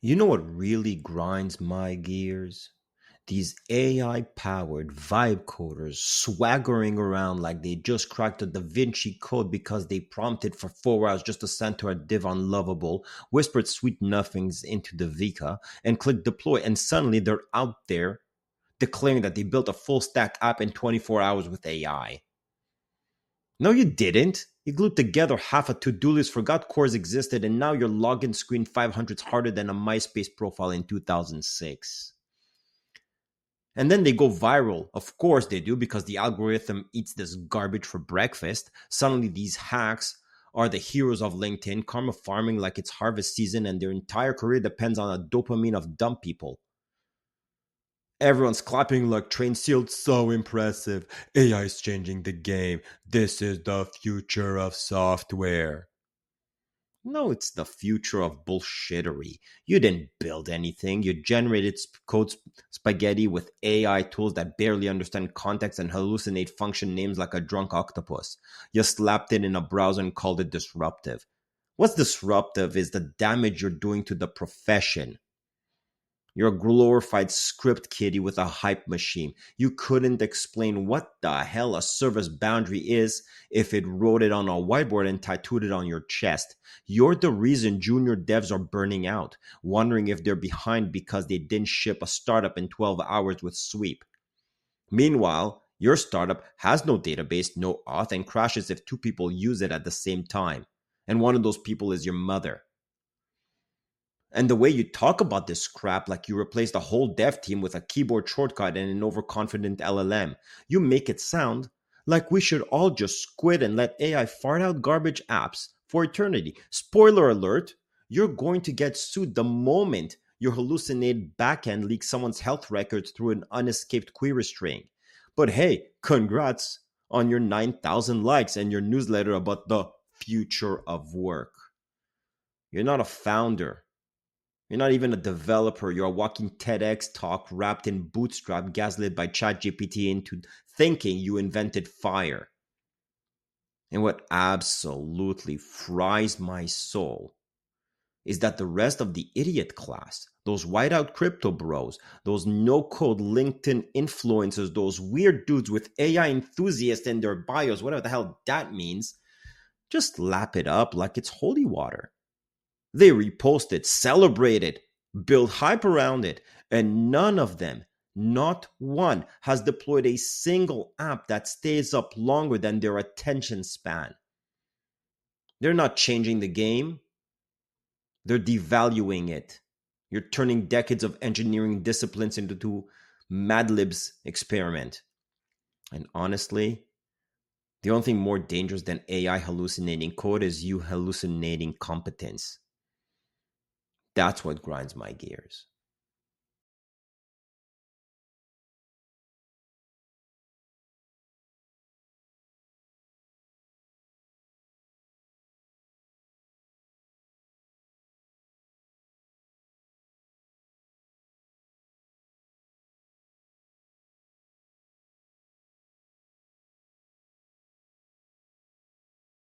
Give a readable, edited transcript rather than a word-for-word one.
You know what really grinds my gears? These AI powered vibe coders swaggering around like they just cracked the Da Vinci Code because they prompted for 4 hours just to center a div on Lovable, whispered sweet nothings into the Vika, and clicked deploy, and suddenly they're out there declaring that they built a full stack app in 24 hours with AI. No, you didn't. You glued together half a to-do list, forgot cores existed, and now your login screen 500 is harder than a MySpace profile in 2006. And then they go viral. Of course they do, because the algorithm eats this garbage for breakfast. Suddenly these hacks are the heroes of LinkedIn, karma farming like it's harvest season, and their entire career depends on a dopamine of dumb people. Everyone's clapping like train sealed. So impressive. AI is changing the game. This is the future of software. No, it's the future of bullshittery. You didn't build anything. You generated spaghetti with AI tools that barely understand context and hallucinate function names like a drunk octopus. You slapped it in a browser and called it disruptive. What's disruptive is the damage you're doing to the profession. You're a glorified script kiddie with a hype machine. You couldn't explain what the hell a service boundary is if it wrote it on a whiteboard and tattooed it on your chest. You're the reason junior devs are burning out, wondering if they're behind because they didn't ship a startup in 12 hours with Sweep. Meanwhile, your startup has no database, no auth, and crashes if two people use it at the same time. And one of those people is your mother. And the way you talk about this crap, like you replaced the whole dev team with a keyboard shortcut and an overconfident LLM, you make it sound like we should all just squid and let AI fart out garbage apps for eternity. Spoiler alert, you're going to get sued the moment your hallucinated backend leaks someone's health records through an unescaped query string. But hey, congrats on your 9,000 likes and your newsletter about the future of work. You're not a founder. You're not even a developer. You're a walking TEDx talk wrapped in Bootstrap, gaslit by ChatGPT into thinking you invented fire. And what absolutely fries my soul is that the rest of the idiot class, those whiteout crypto bros, those no code LinkedIn influencers, those weird dudes with AI enthusiasts in their bios, whatever the hell that means, just lap it up like it's holy water. They repost it, celebrate it, build hype around it, and none of them, not one, has deployed a single app that stays up longer than their attention span. They're not changing the game, they're devaluing it. You're turning decades of engineering disciplines into Mad Lib's experiment. And honestly, the only thing more dangerous than AI hallucinating code is you hallucinating competence. That's what grinds my gears.